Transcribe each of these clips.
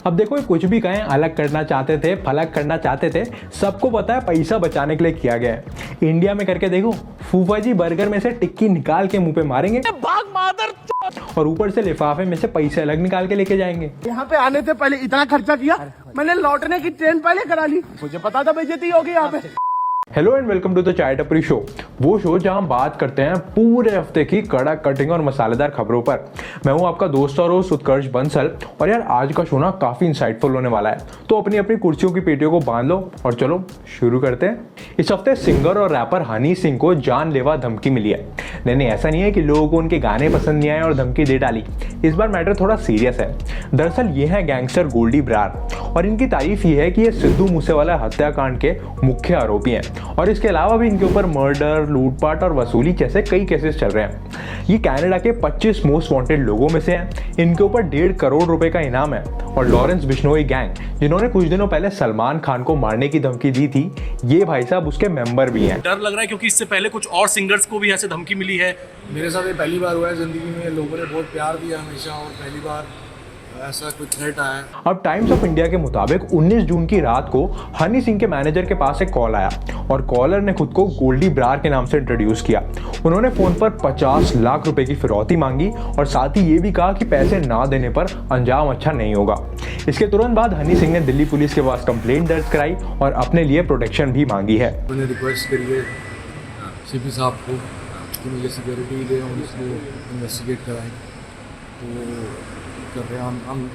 अब देखो, ये कुछ भी कहें, अलग करना चाहते थे, फलक करना चाहते थे, सबको पता है पैसा बचाने के लिए किया गया है। इंडिया में करके देखो, फूफा जी बर्गर में से टिक्की निकाल के मुंह पे मारेंगे और ऊपर से लिफाफे में से पैसे अलग निकाल के लेके जाएंगे। यहाँ पे आने से पहले इतना खर्चा किया, मैंने लौटने की ट्रेन पहले करा ली, मुझे पता था बेइज्जती होगी यहाँ पे। Hello and welcome to the chai tapri show, वो शो जहां हम बात करते हैं पूरे हफ्ते की कड़क, कटिंग और मसालेदार खबरों पर। मैं हूं आपका दोस्त और होस्ट उत्कर्ष बंसल, और यार आज का शो ना काफी इंसाइटफुल होने वाला है, तो अपनी अपनी कुर्सियों की पेटियों को बांध लो और चलो शुरू करते हैं। इस हफ्ते सिंगर और रैपर हनी सिंह को जानलेवा धमकी मिली है। नहीं, ऐसा नहीं है कि लोगों को उनके गाने पसंद नहीं आए और धमकी दे डाली। इस बार मैटर थोड़ा सीरियस है। दरअसल ये है गैंगस्टर गोल्डी ब्रार, और इनकी तारीफ ये है कि ये सिद्धू मूसेवाला हत्याकांड के मुख्य आरोपी हैं, और इसके अलावा भी इनके ऊपर मर्डर, लूटपाट और वसूली जैसे कई केसेस चल रहे हैं। ये कनाडा के 25 मोस्ट वांटेड लोगों में से हैं। इनके ऊपर 1.5 करोड़ रुपए का इनाम है। और लॉरेंस बिश्नोई गैंग, जिन्होंने कुछ दिनों पहले सलमान खान को मारने की धमकी दी थी, ये भाई साहब उसके मेंबर भी हैं। डर लग रहा है क्योंकि इससे पहले कुछ और सिंगर्स को भी ऐसे धमकी मिली है। मेरे साथ ये पहली बार हुआ है जिंदगी में, लोगों ने बहुत प्यार दिया हमेशा, और पहली बार ऐसा कोई थ्रेट आया। अब टाइम्स ऑफ इंडिया के मुताबिक 19 जून की रात को हनी सिंह के मैनेजर के पास एक कॉल आया, और कॉलर ने खुद को गोल्डी ब्रार के नाम से इंट्रोड्यूस किया। उन्होंने फोन पर 50 लाख रुपए की फिरौती मांगी, और साथ ही ये भी कहा कि पैसे ना देने पर अंजाम अच्छा नहीं होगा। इसके तुरंत बाद हनी सिंह ने दिल्ली पुलिस के पास कंप्लेंट दर्ज कराई और अपने लिए प्रोटेक्शन भी मांगी है। मैंने रिक्वेस्ट करी है सीपी साहब को कि मुझे सिक्योरिटी दे और इसको इन्वेस्टिगेट कराएं, तो कर रहे हैं हम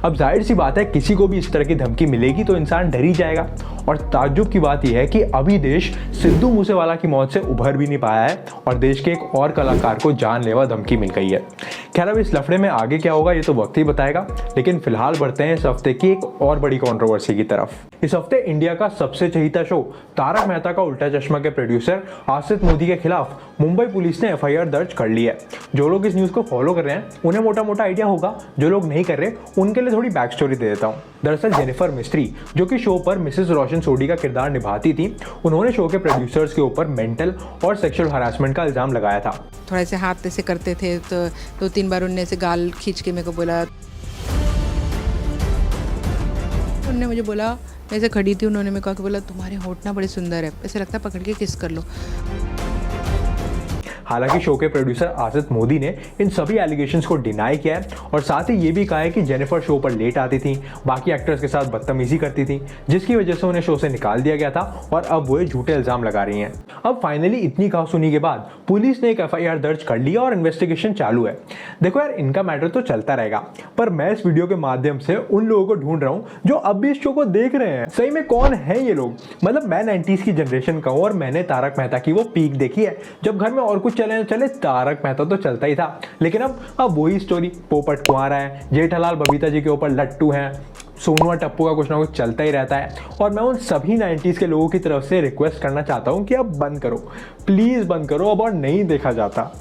अब जाहिर सी बात है, किसी को भी इस तरह की धमकी मिलेगी तो इंसान डर ही जाएगा। और ताज्जुब की बात यह है कि अभी देश सिद्धू मूसेवाला की मौत से उभर भी नहीं पाया है, और देश के एक और कलाकार को जानलेवा धमकी मिल गई है। खैर, अब इस लफड़े में आगे क्या होगा ये तो वक्त ही बताएगा, लेकिन फिलहाल बढ़ते हैं इस हफ्ते की एक और बड़ी कंट्रोवर्सी की तरफ। इस हफ्ते इंडिया का सबसे चहीता शो तारक मेहता का उल्टा चश्मा के प्रोड्यूसर आसिफ मोदी के खिलाफ मुंबई पुलिस ने FIR दर्ज कर ली है। जो लोग इस न्यूज को फॉलो कर रहे हैं उन्हें मोटा मोटा आइडिया होगा, जो लोग नहीं कर रहे उनके लिए थोड़ी बैक स्टोरी दे देता हूँ। दरअसल जेनिफर मिस्त्री, जो कि शो पर मिसेस रोशन सोडी का किरदार निभाती थी, उन्होंने शो के प्रोड्यूसर्स के ऊपर मेंटल और सेक्सुअल हरासमेंट का इल्जाम लगाया था। थोड़ा ऐसे हाथ ऐसे करते थे, तो 2-3 बार उनने ऐसे गाल खींच के मेरे को बोला। उन्होंने मुझे बोला, मैं ऐसे खड़ी थी, उन्होंने मेरे को बोला तुम्हारे होंठ ना बड़े सुंदर है, ऐसे लगता है पकड़ के किस कर लो। हालांकि शो के प्रोड्यूसर आसिफ मोदी ने इन सभी एलिगेशंस को डिनाई किया है, और साथ ही ये भी कहा है कि जेनिफर शो पर लेट आती थी, बाकी एक्टर्स के साथ बदतमीजी करती थी, जिसकी वजह से उन्हें शो से निकाल दिया गया था, और अब वो झूठे इल्जाम लगा रही हैं। अब फाइनली इतनी कहा सुनी के बाद पुलिस ने एक FIR दर्ज कर लिया और इन्वेस्टिगेशन चालू है। देखो यार, इनका मैटर तो चलता रहेगा, पर मैं इस वीडियो के माध्यम से उन लोगों को ढूंढ रहा हूँ जो अब भी इस शो को देख रहे हैं। सही में कौन है ये लोग? मतलब मैं 90s की जनरेशन का हूँ, और मैंने तारक मेहता की वो पीक देखी है, जब घर में और कुछ चले तारक मेहता तो चलता ही था। लेकिन अब वही स्टोरी, पोपट कुंवारा है, जेठालाल बबीता जी के ऊपर लट्टू हैं, सोनू और टप्पू का कुछ ना कुछ चलता ही रहता है। और मैं उन सभी 90s के लोगों की तरफ से रिक्वेस्ट करना चाहता हूं कि अब बंद करो, प्लीज बंद करो, अब और नहीं देखा जाता।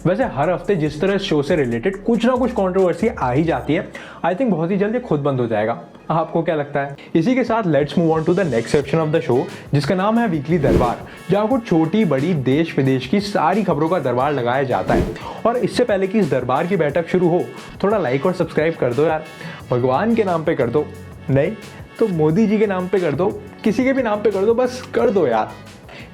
वैसे हर हफ्ते जिस तरह इस शो से रिलेटेड कुछ ना कुछ कंट्रोवर्सी आ ही जाती है, आई थिंक बहुत ही जल्दी खुद बंद हो जाएगा। आपको क्या लगता है? इसी के साथ let's move on to the next section of the show, जिसका नाम है वीकली दरबार, जहां कुछ छोटी बड़ी देश विदेश की सारी खबरों का दरबार लगाया जाता है। और इससे पहले कि इस दरबार की बैठक शुरू हो, थोड़ा लाइक और सब्सक्राइब कर दो यार। भगवान के नाम पे कर दो, नहीं तो मोदी जी के नाम पे कर दो, किसी के भी नाम पे कर दो, बस कर दो यार।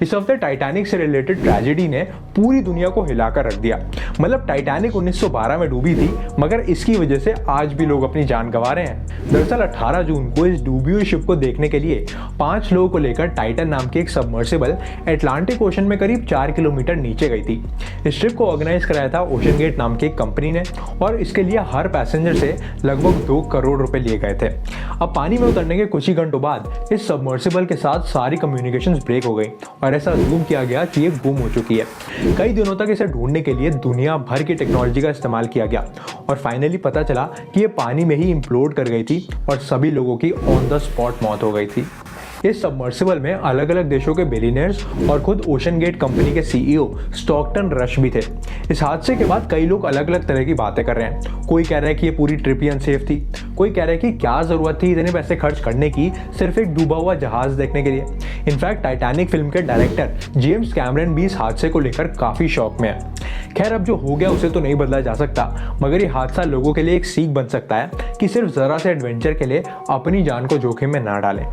इस हफ्ते टाइटैनिक से रिलेटेड ट्रेजेडी ने पूरी दुनिया को हिलाकर रख दिया। मतलब टाइटैनिक 1912 में डूबी थी, मगर इसकी वजह से आज भी लोग अपनी जान गंवा रहे हैं। दरअसल 18 जून को इस डूबी हुई शिप को देखने के लिए 5 लोगों को लेकर टाइटन नाम की एक सबमर्सिबल अटलांटिक ओशन में करीब 4 किलोमीटर नीचे गई थी। इस ट्रिप को ऑर्गेनाइज कराया था ओशन गेट नाम की एक कंपनी ने, और इसके लिए हर पैसेंजर से लगभग 2 करोड़ रुपए लिए गए थे। अब पानी में उतरने के कुछ ही घंटों बाद इस सबमर्सिबल के साथ सारी कम्युनिकेशंस ब्रेक हो गई, और ऐसा जूम किया गया कि ये गुम हो चुकी है। कई दिनों तक इसे ढूंढने के लिए दुनिया भर की टेक्नोलॉजी का इस्तेमाल किया गया, और फाइनली पता चला कि ये पानी में ही इम्प्लोड कर गई थी, और सभी लोगों की ऑन द स्पॉट मौत हो गई थी। इस सबमर्सिबल में अलग अलग देशों के बिलियनियर्स और खुद ओशन गेट कंपनी के सीईओ स्टॉकटन रश भी थे। इस हादसे के बाद कई लोग अलग अलग तरह की बातें कर रहे हैं। कोई कह रहा है कि ये पूरी ट्रिप ही अनसेफ थी, कोई कह रहा है कि क्या जरूरत थी इतने पैसे खर्च करने की सिर्फ एक डूबा हुआ जहाज देखने के लिए। इनफैक्ट टाइटैनिक फिल्म के डायरेक्टर जेम्स कैमरन भी इस हादसे को लेकर काफी शॉक में है। खैर, अब जो हो गया उसे तो नहीं बदला जा सकता, मगर ये हादसा लोगों के लिए एक सीख बन सकता है कि सिर्फ जरा से एडवेंचर के लिए अपनी जान को जोखिम में ना डालें।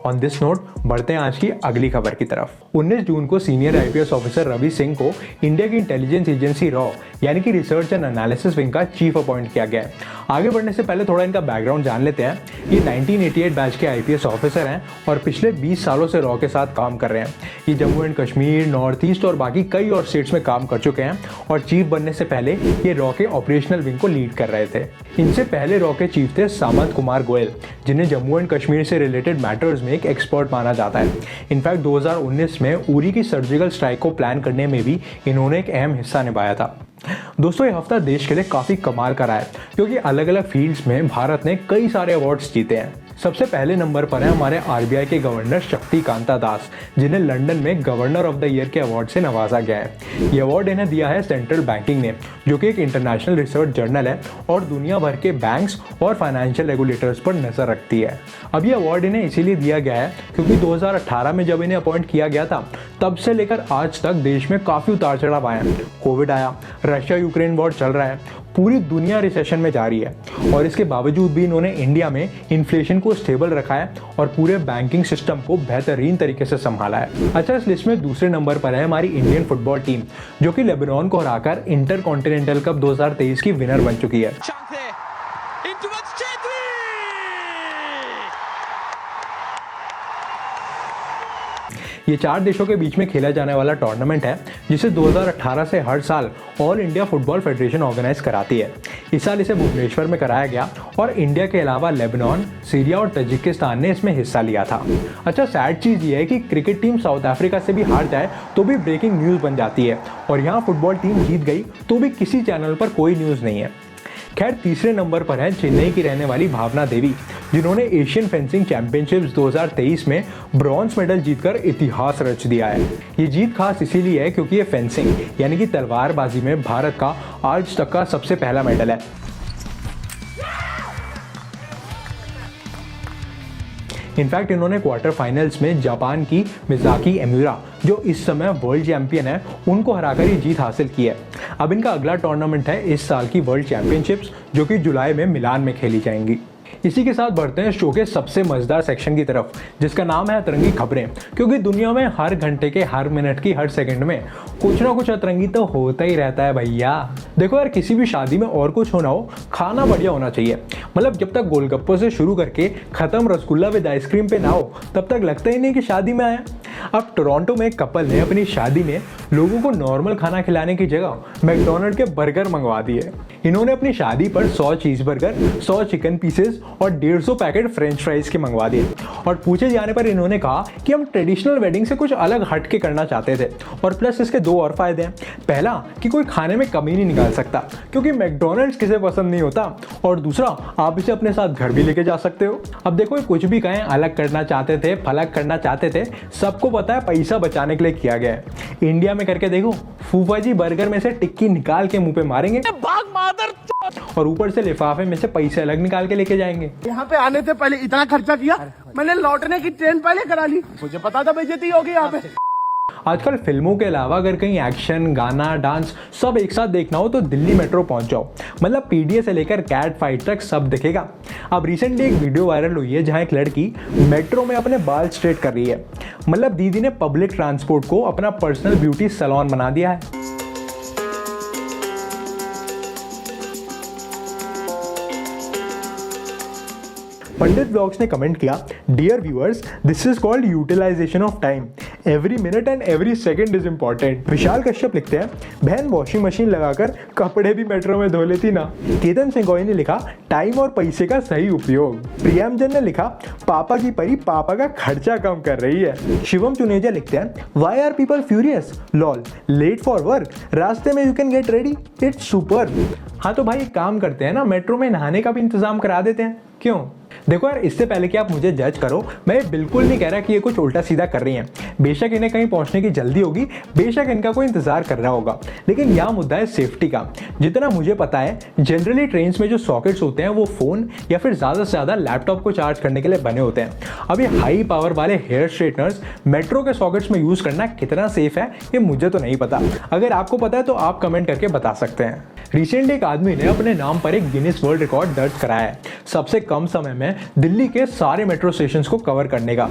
ऑन दिस नोट बढ़ते हैं आज की अगली खबर की तरफ। 19 जून को senior IPS officer Ravi Singh को इंडिया की इंटेलिजेंस एजेंसी रॉ यानी कि रिसर्च एंड एनालिसिस विंग का चीफ अपॉइंट किया गया है। आगे बढ़ने से पहले थोड़ा इनका बैकग्राउंड जान लेते हैं। ये 1988 बैच के आईपीएस ऑफिसर हैं और पिछले 20 सालों से रॉ के साथ काम कर रहे हैं। ये Jammu and Kashmir, north east और बाकी कई और स्टेट्स में काम कर चुके हैं और चीफ बनने से पहले ये रॉ के ऑपरेशनल विंग को लीड कर रहे थे। इनसे पहले रॉ के चीफ थे सामंत कुमार गोयल, जिन्हें जम्मू एंड कश्मीर से रिलेटेड मैटर्स में एक एक्सपर्ट माना जाता है। इनफैक्ट 2019 में उरी की सर्जिकल स्ट्राइक को प्लान करने में भी इन्होंने एक अहम हिस्सा निभाया था। दोस्तों, ये हफ्ता देश के लिए काफी कमाल का रहा है क्योंकि अलग अलग फील्ड्स में भारत ने कई सारे अवार्ड्स जीते हैं। सबसे पहले नंबर पर है हमारे आरबीआई के गवर्नर शक्तिकांता दास, जिन्हें लंदन में गवर्नर ऑफ द ईयर के अवार्ड से नवाजा गया है। ये अवार्ड इन्हें दिया है सेंट्रल बैंकिंग ने, जो कि एक इंटरनेशनल रिसर्च जर्नल है और दुनिया भर के बैंक्स और फाइनेंशियल रेगुलेटर्स पर नजर रखती है। अब ये अवार्ड इन्हें इसीलिए दिया गया है क्योंकि 2018 में जब इन्हें अपॉइंट किया गया था तब से लेकर आज तक देश में काफी उतार चढ़ाव आए हैं। कोविड आया, रशिया यूक्रेन वॉर चल रहा है, पूरी दुनिया रिसेशन में जा रही है और इसके बावजूद भी इन्होंने इंडिया में इन्फ्लेशन को स्टेबल रखा है और पूरे बैंकिंग सिस्टम को बेहतरीन तरीके से संभाला है। अच्छा, इस लिस्ट में दूसरे नंबर पर है हमारी इंडियन फुटबॉल टीम, जो कि लेबनान को हराकर इंटर कॉन्टिनेंटल कप 2023 की विनर बन चुकी है। ये 4 देशों के बीच में खेला जाने वाला टूर्नामेंट है जिसे 2018 से हर साल all India football federation organise कराती है। इस साल इसे भुवनेश्वर में कराया गया और इंडिया के अलावा लेबनान, सीरिया और तजिकिस्तान ने इसमें हिस्सा लिया था। अच्छा, सैड चीज़ ये है कि क्रिकेट टीम साउथ अफ्रीका से भी हार जाए तो भी ब्रेकिंग न्यूज़ बन जाती है और यहाँ फुटबॉल टीम जीत गई तो भी किसी चैनल पर कोई न्यूज़ नहीं है। खैर, तीसरे नंबर पर है चेन्नई की रहने वाली भावना देवी, जिन्होंने एशियन फेंसिंग चैंपियनशिप्स 2023 में ब्रॉन्ज मेडल जीतकर इतिहास रच दिया है। ये जीत खास इसीलिए है क्योंकि ये फेंसिंग यानी कि तलवारबाजी में भारत का आज तक का सबसे पहला मेडल है। इनफैक्ट इन्होंने क्वार्टर फाइनल्स में जापान की मिज़ाकी एमिरा, जो इस समय वर्ल्ड चैंपियन है, उनको हराकर ये जीत हासिल की है। अब इनका अगला टूर्नामेंट है इस साल की वर्ल्ड चैंपियनशिप्स, जो कि जुलाई में मिलान में खेली जाएंगी। इसी के साथ बढ़ते हैं शो के सबसे मजेदार सेक्शन की तरफ, जिसका नाम है अतरंगी खबरें, क्योंकि दुनिया में हर घंटे के, हर मिनट की, हर सेकंड में कुछ ना कुछ अतरंगी तो होता ही रहता है भैया। देखो यार, किसी भी शादी में और कुछ होना हो, खाना बढ़िया होना चाहिए। मतलब जब तक गोलगप्पों से शुरू करके खत्म रसगुल्ला विद आइसक्रीम पे ना हो, तब तक लगता ही नहीं कि शादी में आया। अब टोरंटो में एक कपल ने अपनी शादी में लोगों को नॉर्मल खाना खिलाने की जगह मैकडोनल्ड के बर्गर मंगवा दिए। इन्होंने अपनी शादी पर 100 चीज बर्गर, 100 चिकन पीसेस और 150 पैकेट फ्रेंच फ्राइज के मंगवा दिए। और पूछे जाने पर इन्होंने कहा कि हम ट्रेडिशनल वेडिंग से कुछ अलग हट के करना चाहते थे और प्लस इसके 2 और फायदे हैं। पहला कि कोई खाने में कमी नहीं निकाल सकता क्योंकि मैकडोनल्ड्स किसे पसंद नहीं होता, और दूसरा आप इसे अपने साथ घर भी लेके जा सकते हो। अब देखो, कुछ भी कहें, अलग करना चाहते थे, फलक करना चाहते थे, सबको पता है पैसा बचाने के लिए किया गया है। इंडिया में करके देखो, फूफा जी बर्गर में से टिक्की निकाल के मुंह पे मारेंगे और ऊपर से लिफाफे में से पैसे अलग निकाल के लेके जाएंगे। यहाँ पे आने से पहले इतना खर्चा किया, मैंने लौटने की ट्रेन पहले करा ली, मुझे पता था बेइज्जती होगी यहाँ पे। आजकल फिल्मों के अलावा अगर कहीं एक्शन, गाना, डांस सब एक साथ देखना हो तो दिल्ली मेट्रो पहुंच जाओ। मतलब पीडीए से लेकर कैट फाइट तक सब दिखेगा। अब रिसेंटली एक वीडियो वायरल हुई है जहां एक लड़की मेट्रो में अपने बाल स्ट्रेट कर रही है। मतलब दीदी ने पब्लिक ट्रांसपोर्ट को अपना पर्सनल ब्यूटी सैलून बना दिया है। पंडित ब्लॉग्स ने कमेंट किया, dear viewers, this is called utilization of time, every minute and every second is important. Vishal Kashyap लिखते हैं, बहन वॉशिंग मशीन लगाकर कपड़े भी मेट्रो में धो लेती ना। केतन सिंगोई ने लिखा, टाइम और पैसे का सही उपयोग। प्रियमजन ने लिखा, पापा की परी पापा का खर्चा कम कर रही है। शिवम चुनेजा लिखते हैं, why are people furious, lol, late for work, रास्ते में you can get ready, it's super. हाँ तो भाई एक काम करते हैं ना, मेट्रो में नहाने का भी इंतजाम करा देते हैं। क्यों? देखो यार, इससे पहले कि आप मुझे जज करो, मैं बिल्कुल नहीं कह रहा कि ये कुछ उल्टा सीधा कर रही हैं। बेशक इन्हें कहीं पहुंचने की जल्दी होगी, बेशक इनका कोई इंतजार कर रहा होगा, लेकिन यह मुद्दा है सेफ्टी का। जितना मुझे पता है, जनरली ट्रेन्स में जो सॉकेट्स होते हैं वो फोन या फिर ज़्यादा से ज़्यादा लैपटॉप को चार्ज करने के लिए बने होते हैं। अब ये हाई पावर वाले हेयर स्ट्रेटनर्स मेट्रो के सॉकेट्स में यूज़ करना कितना सेफ है, ये मुझे तो नहीं पता। अगर आपको पता है तो आप कमेंट करके बता सकते हैं। रिसेंटली एक आदमी ने अपने नाम पर एक गिनीज वर्ल्ड रिकॉर्ड दर्ज कराया है, सबसे कम समय में दिल्ली के सारे मेट्रो स्टेशंस को कवर करने का।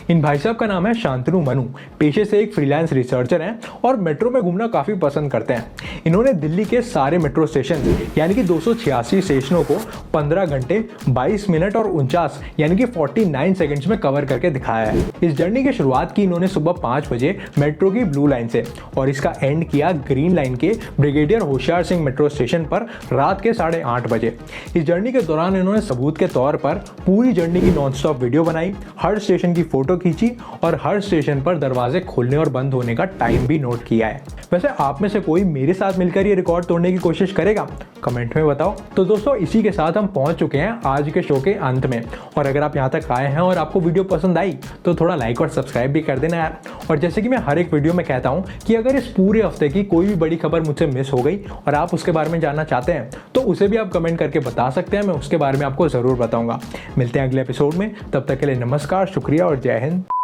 इन भाई साहब का नाम है शांतनु मनु, पेशे से एक फ्रीलांस रिसर्चर हैं और मेट्रो में घूमना काफ़ी पसंद करते हैं। इन्होंने दिल्ली के सारे मेट्रो स्टेशन यानी कि 286 स्टेशनों को 15 घंटे 22 मिनट और 49 यानी कि 49 सेकंड्स में कवर करके दिखाया है। इस जर्नी की शुरुआत की इन्होंने सुबह 5 बजे मेट्रो की ब्लू लाइन से और इसका एंड किया ग्रीन लाइन के brigadier Hoshiyar Singh metro station पर रात के 8:30 बजे। इस जर्नी के दौरान इन्होंने सबूत के तौर पर पूरी जर्नी की नॉन स्टॉप वीडियो बनाई, हर स्टेशन की फोटो खींची और हर स्टेशन पर दरवाजे खोलने और बंद होने का टाइम भी नोट किया है। वैसे आप में से कोई मेरे साथ मिलकर ये रिकॉर्ड तोड़ने की कोशिश करेगा? कमेंट में बताओ। तो दोस्तों, इसी के साथ हम पहुंच चुके हैं आज के शो के अंत में। और अगर आप यहाँ तक आए हैं और आपको वीडियो पसंद आई तो थोड़ा लाइक और सब्सक्राइब भी कर देना यार। और जैसे कि मैं हर एक वीडियो में कहता हूँ कि अगर इस पूरे हफ्ते की कोई भी बड़ी खबर मुझसे मिस हो गई और आप उसके बारे में जानना चाहते हैं तो उसे भी आप कमेंट करके बता सकते हैं, मैं उसके बारे में आपको ज़रूर बताऊंगा। मिलते हैं अगले एपिसोड में, तब तक के लिए नमस्कार, शुक्रिया और जय हिंद।